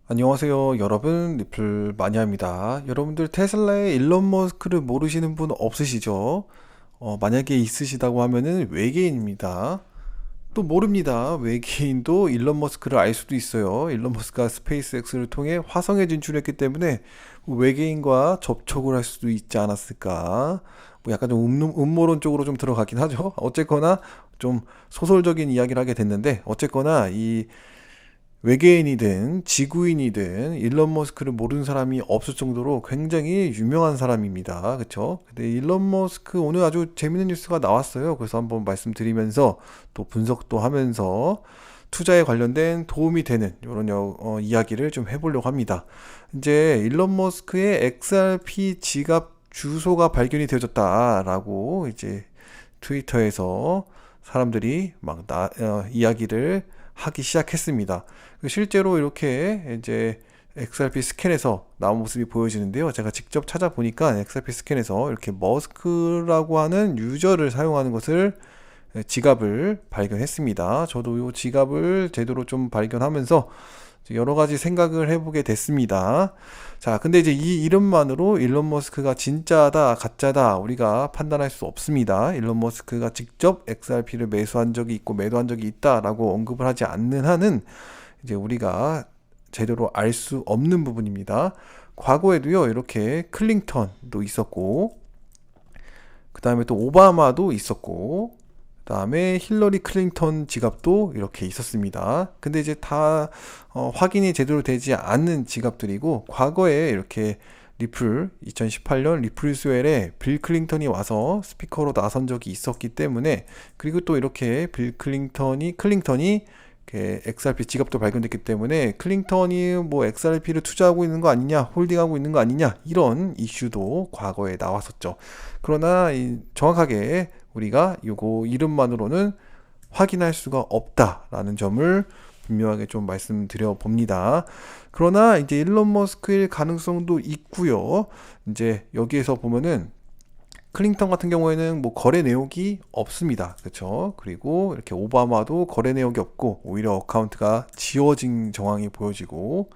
안녕하세요 여러분, 리플 마니아입니다. 여러분들 테슬라의 일론 머스크를 모르시는 분 없으시죠? 만약에 있으시다고 하면은 외계인입니다. 또 모릅니다. 외계인도 일론 머스크를 알 수도 있어요. 일론 머스크가 스페이스X를 통해 화성에 진출했기 때문에 외계인과 접촉을 할 수도 있지 않았을까? 뭐 약간 좀 음모론 쪽으로 좀 들어가긴 하죠. 어쨌거나 좀 소설적인 이야기를 하게 됐는데, 어쨌거나 이 외계인이든 지구인이든 일론 머스크를 모르는 사람이 없을 정도로 굉장히 유명한 사람입니다. 그쵸? 근데 일론 머스크 오늘 아주 재밌는 뉴스가 나왔어요. 그래서 한번 말씀드리면서 또 분석도 하면서 투자에 관련된 도움이 되는 이런 이야기를 좀 해보려고 합니다. 이제 일론 머스크의 XRP 지갑 주소가 발견이 되어졌다라고 이제 트위터에서 사람들이 막 이야기를 하기 시작했습니다. 실제로 이렇게 이제 XRP 스캔에서 나온 모습이 보여지는데요. 제가 직접 찾아보니까 XRP 스캔에서 이렇게 머스크라고 하는 유저를 사용하는 것을 지갑을 발견했습니다. 저도 이 지갑을 제대로 좀 발견하면서 여러 가지 생각을 해보게 됐습니다. 자, 근데 이제 이 이름만으로 일론 머스크가 진짜다, 가짜다, 우리가 판단할 수 없습니다. 일론 머스크가 직접 XRP를 매수한 적이 있고 매도한 적이 있다라고 언급을 하지 않는 한은 이제 우리가 제대로 알 수 없는 부분입니다. 과거에도요, 이렇게 클링턴도 있었고, 그 다음에 또 오바마도 있었고, 그다음에 힐러리 클린턴 지갑도 이렇게 있었습니다. 근데 이제 다 확인이 제대로 되지 않는 지갑들이고, 과거에 이렇게 리플 2018년 리플 스웰에 빌 클린턴이 와서 스피커로 나선 적이 있었기 때문에, 그리고 또 이렇게 빌 클린턴이 이렇게 XRP 지갑도 발견됐기 때문에 클린턴이 뭐 XRP를 투자하고 있는 거 아니냐, 홀딩하고 있는 거 아니냐, 이런 이슈도 과거에 나왔었죠. 그러나 정확하게 우리가 요거 이름만으로는 확인할 수가 없다라는 점을 분명하게 좀 말씀드려 봅니다. 그러나 이제 일론 머스크일 가능성도 있고요. 이제 여기에서 보면은 클린턴 같은 경우에는 뭐 거래 내역이 없습니다. 그렇죠? 그리고 이렇게 오바마도 거래 내역이 없고 오히려 어카운트가 지워진 정황이 보여지고,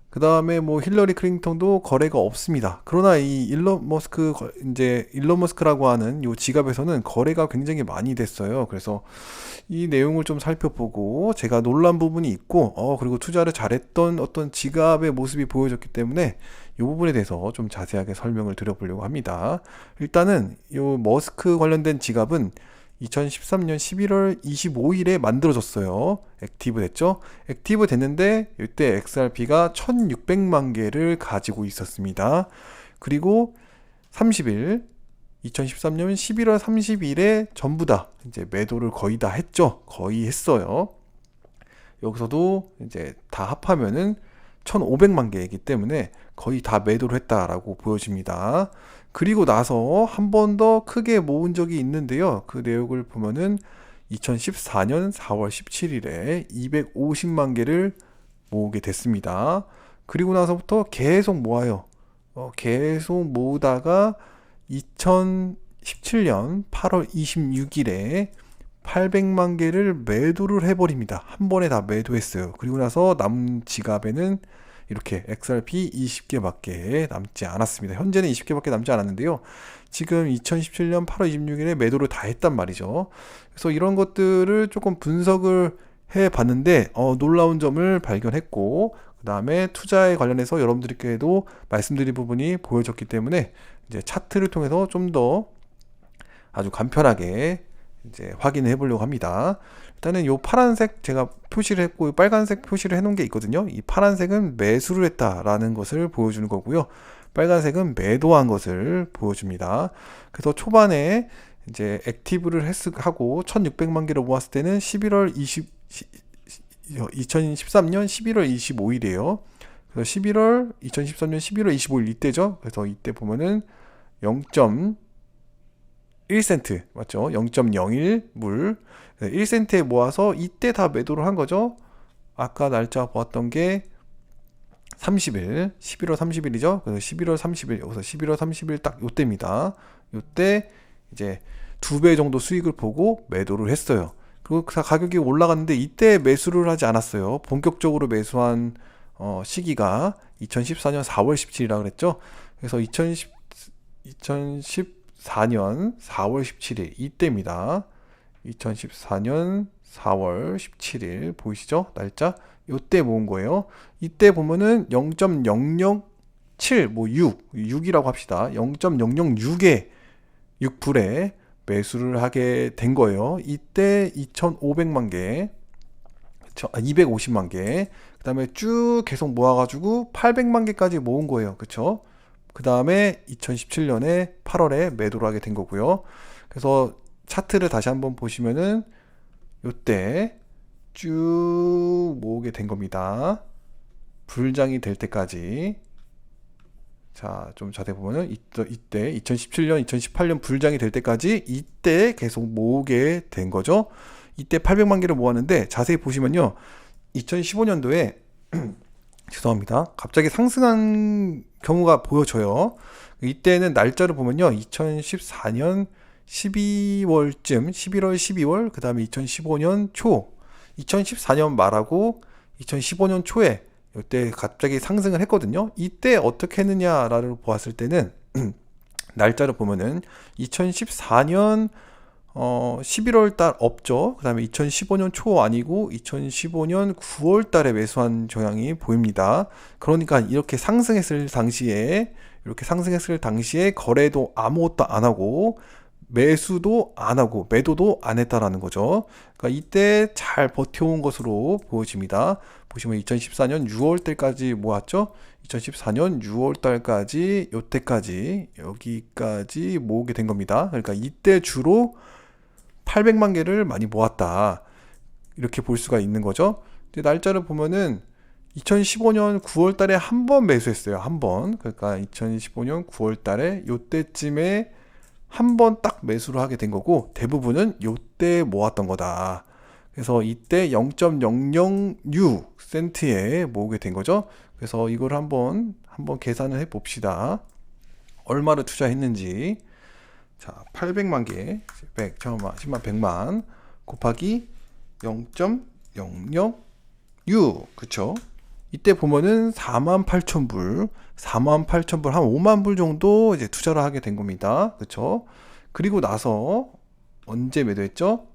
그 다음에 뭐 힐러리 클린턴도 거래가 없습니다. 그러나 이 이제 일론 머스크라고 하는 요 지갑에서는 거래가 굉장히 많이 됐어요. 그래서 이 내용을 좀 살펴보고 제가 놀란 부분이 있고, 그리고 투자를 잘했던 어떤 지갑의 모습이 보여졌기 때문에 이 부분에 대해서 좀 자세하게 설명을 드려보려고 합니다. 일단은 요 머스크 관련된 지갑은 2013년 11월 25일에 만들어졌어요. 액티브 됐죠? 액티브 됐는데 이때 XRP가 1600만 개를 가지고 있었습니다. 그리고 30일 2013년 11월 30일에 전부 다 이제 매도를 거의 다 했죠. 거의 했어요. 여기서도 이제 다 합하면은 1500만 개이기 때문에 거의 다 매도를 했다라고 보여집니다. 그리고 나서 한 번 더 크게 모은 적이 있는데요. 그 내역을 보면은 2014년 4월 17일에 250만 개를 모으게 됐습니다. 그리고 나서부터 계속 모아요. 계속 모으다가 2017년 8월 26일에 800만 개를 매도를 해버립니다. 한 번에 다 매도했어요. 그리고 나서 남은 지갑에는 이렇게 XRP 20개밖에 남지 않았습니다. 현재는 20개밖에 남지 않았는데요. 지금 2017년 8월 26일에 매도를 다 했단 말이죠. 그래서 이런 것들을 조금 분석을 해 봤는데 놀라운 점을 발견했고, 그 다음에 투자에 관련해서 여러분들께도 말씀드린 부분이 보여졌기 때문에 이제 차트를 통해서 좀 더 아주 간편하게 이제 확인해 보려고 합니다. 일단은 요 파란색 제가 표시를 했고, 빨간색 표시를 해 놓은 게 있거든요. 이 파란색은 매수를 했다라는 것을 보여주는 거고요. 빨간색은 매도한 것을 보여줍니다. 그래서 초반에 이제 액티브를 하고 1600만 개를 모았을 때는 2013년 11월 25일이에요. 그래서 2013년 11월 25일 이때죠. 그래서 이때 보면은 0.1센트 맞죠? 0.01불 1센트에 모아서 이때 다 매도를 한 거죠. 아까 날짜 보았던 게 30일, 11월 30일이죠. 그래서 11월 30일, 여기서 11월 30일 딱 요때입니다. 요때 이제 2배 정도 수익을 보고 매도를 했어요. 그리고 가격이 올라갔는데 이때 매수를 하지 않았어요. 본격적으로 매수한 시기가 2014년 4월 17일이라고 그랬죠. 그래서 2014년 4월 17일 이때입니다. 2014년 4월 17일 보이시죠? 날짜 요때 모은 거예요. 이때 보면은 0.007 뭐 6이라고 합시다. 0.006의 6불에 매수를 하게 된 거예요. 이때 2,500만 개, 250만 개, 그 다음에 쭉 계속 모아가지고 800만 개까지 모은 거예요. 그쵸? 그 다음에 2017년에 8월에 매도를 하게 된 거고요. 그래서 차트를 다시 한번 보시면은 요때 쭉 모으게 된 겁니다. 불장이 될 때까지. 자, 좀 자세히 보면은 이때 2017년, 2018년 불장이 될 때까지 이때 계속 모으게 된 거죠. 이때 800만 개를 모았는데 자세히 보시면요. 2015년도에 죄송합니다. 갑자기 상승한 경우가 보여져요. 이때는 날짜를 보면요. 2014년 12월쯤, 11월, 12월, 그 다음에 2015년 초, 2014년 말하고 2015년 초에 이때 갑자기 상승을 했거든요. 이때 어떻게 했느냐를 보았을 때는 날짜를 보면은 2014년 11월 달 없죠. 그 다음에 2015년 초 아니고 2015년 9월 달에 매수한 경향이 보입니다. 그러니까 이렇게 상승했을 당시에 거래도 아무것도 안 하고 매수도 안 하고 매도도 안 했다라는 거죠. 그러니까 이때 잘 버텨온 것으로 보여집니다. 보시면 2014년 6월 달까지 모았죠. 2014년 6월 달까지 요때까지 여기까지 모으게 된 겁니다. 그러니까 이때 주로 800만 개를 많이 모았다. 이렇게 볼 수가 있는 거죠. 날짜를 보면은 2015년 9월 달에 한 번 매수했어요. 한 번. 그러니까 2015년 9월 달에 요때쯤에 한 번 딱 매수를 하게 된 거고 대부분은 요때 모았던 거다. 그래서 이때 0.006센트에 모으게 된 거죠. 그래서 이걸 한번 계산을 해 봅시다. 얼마를 투자했는지. 자, 800만 개, 100, 1000만, 10만, 100만 곱하기 0.006. 그쵸? 이때 보면은 48,000불, 48,000불, 한 5만 불 정도 이제 투자를 하게 된 겁니다. 그쵸? 그리고 나서 언제 매도했죠?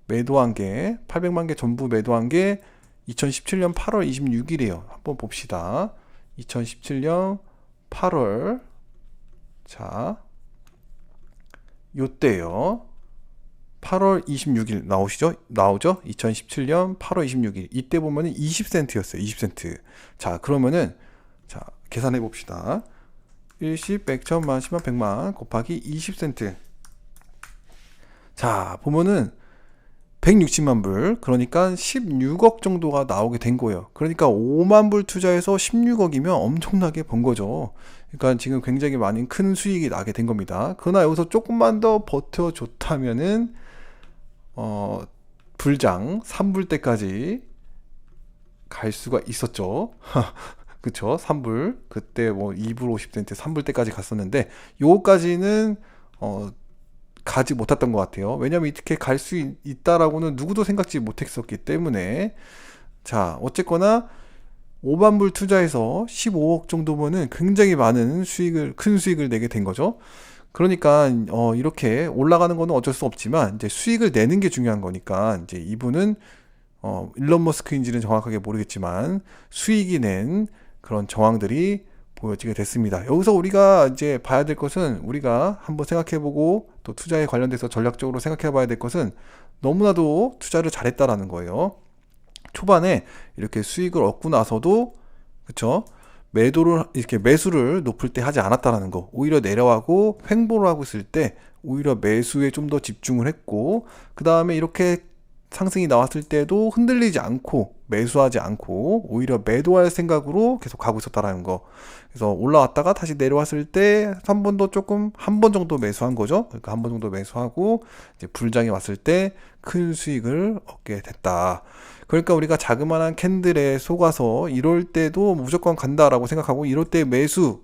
매도한 게 800만 개 전부 매도한 게 2017년 8월 26일이에요. 한번 봅시다. 2017년 8월 자 요때요. 8월 26일 나오죠? 2017년 8월 26일. 이때 보면은 20센트였어요. 20센트. 자, 그러면은 자, 계산해 봅시다. 1십, 100, 1000만, 10만, 100만 곱하기 20센트. 자, 보면은 160만 불, 그러니까 16억 정도가 나오게 된 거예요. 그러니까 5만 불 투자해서 16억이면 엄청나게 번 거죠. 그러니까 지금 굉장히 많은 큰 수익이 나게 된 겁니다. 그러나 여기서 조금만 더 버텨줬다면은 불장 3불 때까지 갈 수가 있었죠. 그쵸? 3불. 그때 뭐 2불 50센트 3불 때까지 갔었는데 요거까지는 가지 못했던 것 같아요. 왜냐면 이렇게 갈 수 있다라고는 누구도 생각지 못했었기 때문에. 자, 어쨌거나 5만 불 투자해서 15억 정도면은 굉장히 많은 큰 수익을 내게 된 거죠. 그러니까 이렇게 올라가는 거는 어쩔 수 없지만 이제 수익을 내는 게 중요한 거니까 이제 이분은 일론 머스크인지는 정확하게 모르겠지만 수익이 낸 그런 정황들이 보여지게 됐습니다. 여기서 우리가 이제 봐야 될 것은 우리가 한번 생각해보고 또 투자에 관련돼서 전략적으로 생각해봐야 될 것은 너무나도 투자를 잘했다라는 거예요. 초반에 이렇게 수익을 얻고 나서도 그쵸? 매수를 높을 때 하지 않았다라는 거. 오히려 내려가고 횡보를 하고 있을 때 오히려 매수에 좀 더 집중을 했고 그 다음에 이렇게 상승이 나왔을 때도 흔들리지 않고 매수하지 않고 오히려 매도할 생각으로 계속 가고 있었다라는 거. 그래서 올라왔다가 다시 내려왔을 때 한 번 정도 매수한 거죠. 그러니까 한 번 정도 매수하고 이제 불장이 왔을 때 큰 수익을 얻게 됐다. 그러니까 우리가 자그마한 캔들에 속아서 이럴 때도 무조건 간다라고 생각하고 이럴 때 매수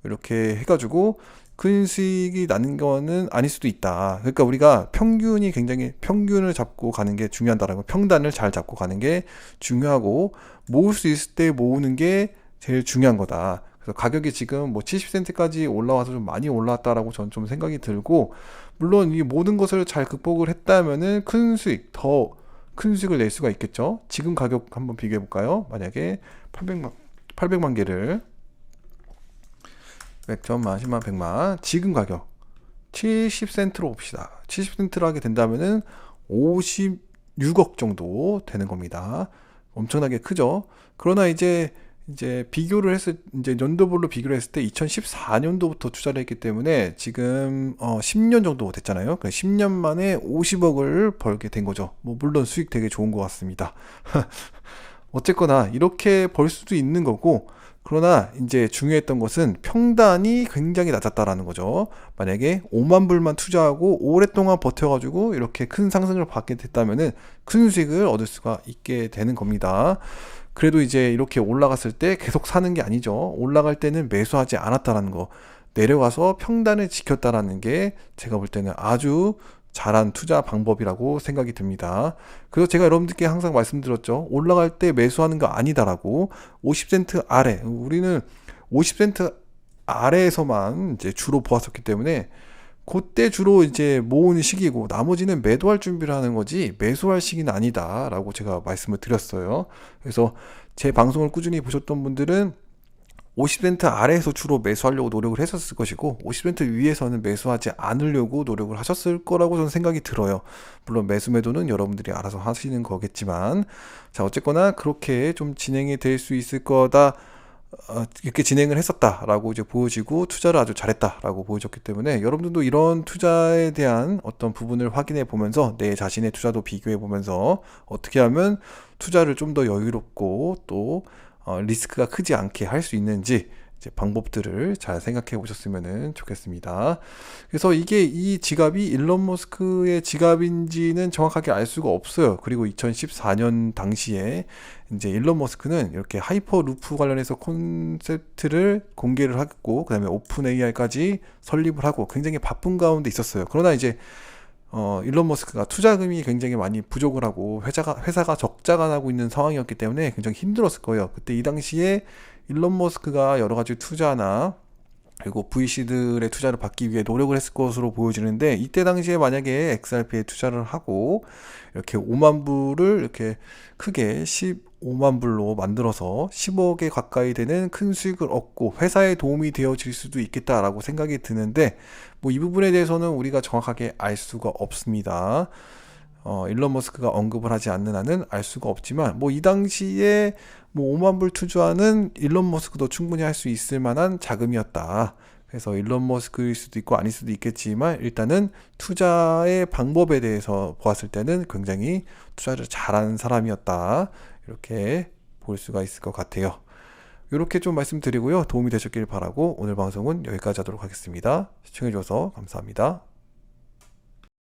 이렇게 해가지고 큰 수익이 나는 거는 아닐 수도 있다. 그러니까 우리가 평균이 굉장히 평균을 잡고 가는 게 중요하다라고, 평단을 잘 잡고 가는 게 중요하고, 모을 수 있을 때 모으는 게 제일 중요한 거다. 그래서 가격이 지금 뭐 70센트까지 올라와서 좀 많이 올라왔다라고 저는 좀 생각이 들고, 물론 이 모든 것을 잘 극복을 했다면은 큰 수익, 더 큰 수익을 낼 수가 있겠죠. 지금 가격 한번 비교해 볼까요? 만약에 800만 개를 100점만, 10만, 100만, 지금 가격 70센트로 봅시다. 70센트로 하게 된다면은 56억 정도 되는 겁니다. 엄청나게 크죠. 그러나 이제 비교를 했을, 이제 연도별로 비교를 했을 때 2014년도부터 투자를 했기 때문에 지금 10년 정도 됐잖아요. 그러니까 10년 만에 50억을 벌게 된 거죠. 뭐 물론 수익 되게 좋은 것 같습니다. 어쨌거나 이렇게 벌 수도 있는 거고, 그러나 이제 중요했던 것은 평단이 굉장히 낮았다라는 거죠. 만약에 5만 불만 투자하고 오랫동안 버텨가지고 이렇게 큰 상승을 받게 됐다면은 큰 수익을 얻을 수가 있게 되는 겁니다. 그래도 이제 이렇게 올라갔을 때 계속 사는 게 아니죠. 올라갈 때는 매수하지 않았다라는 거, 내려가서 평단을 지켰다라는 게 제가 볼 때는 아주 잘한 투자 방법이라고 생각이 듭니다. 그래서 제가 여러분들께 항상 말씀드렸죠. 올라갈 때 매수하는 거 아니다라고. 50센트 아래, 우리는 50센트 아래에서만 이제 주로 보았었기 때문에 그때 주로 이제 모으는 시기고, 나머지는 매도할 준비를 하는 거지 매수할 시기는 아니다라고 제가 말씀을 드렸어요. 그래서 제 방송을 꾸준히 보셨던 분들은 50센트 아래에서 주로 매수하려고 노력을 했었을 것이고, 50센트 위에서는 매수하지 않으려고 노력을 하셨을 거라고 저는 생각이 들어요. 물론 매수 매도는 여러분들이 알아서 하시는 거겠지만, 자, 어쨌거나 그렇게 좀 진행이 될 수 있을 거다, 이렇게 진행을 했었다라고 이제 보여지고, 투자를 아주 잘했다라고 보여졌기 때문에 여러분들도 이런 투자에 대한 어떤 부분을 확인해 보면서 내 자신의 투자도 비교해 보면서 어떻게 하면 투자를 좀 더 여유롭고 또 리스크가 크지 않게 할 수 있는지 이제 방법들을 잘 생각해 보셨으면 좋겠습니다. 그래서 이 지갑이 일론 머스크의 지갑인지는 정확하게 알 수가 없어요. 그리고 2014년 당시에 이제 일론 머스크는 이렇게 하이퍼루프 관련해서 콘셉트를 공개를 하고, 그다음에 오픈 AI까지 설립을 하고 굉장히 바쁜 가운데 있었어요. 그러나 이제 일론 머스크가 투자금이 굉장히 많이 부족을 하고 회사가 적자가 나고 있는 상황이었기 때문에 굉장히 힘들었을 거예요. 그때 이 당시에 일론 머스크가 여러 가지 투자나 그리고 VC들의 투자를 받기 위해 노력을 했을 것으로 보여지는데, 이때 당시에 만약에 XRP에 투자를 하고 이렇게 5만 불을 이렇게 크게 15만 불로 만들어서 10억에 가까이 되는 큰 수익을 얻고 회사에 도움이 되어질 수도 있겠다라고 생각이 드는데, 뭐 이 부분에 대해서는 우리가 정확하게 알 수가 없습니다. 일론 머스크가 언급을 하지 않는 한은 알 수가 없지만, 뭐 이 당시에 뭐 5만 불 투자는 일론 머스크도 충분히 할 수 있을 만한 자금이었다. 그래서 일론 머스크일 수도 있고 아닐 수도 있겠지만, 일단은 투자의 방법에 대해서 보았을 때는 굉장히 투자를 잘하는 사람이었다, 이렇게 볼 수가 있을 것 같아요. 이렇게 좀 말씀드리고요. 도움이 되셨길 바라고 오늘 방송은 여기까지 하도록 하겠습니다. 시청해 주셔서 감사합니다.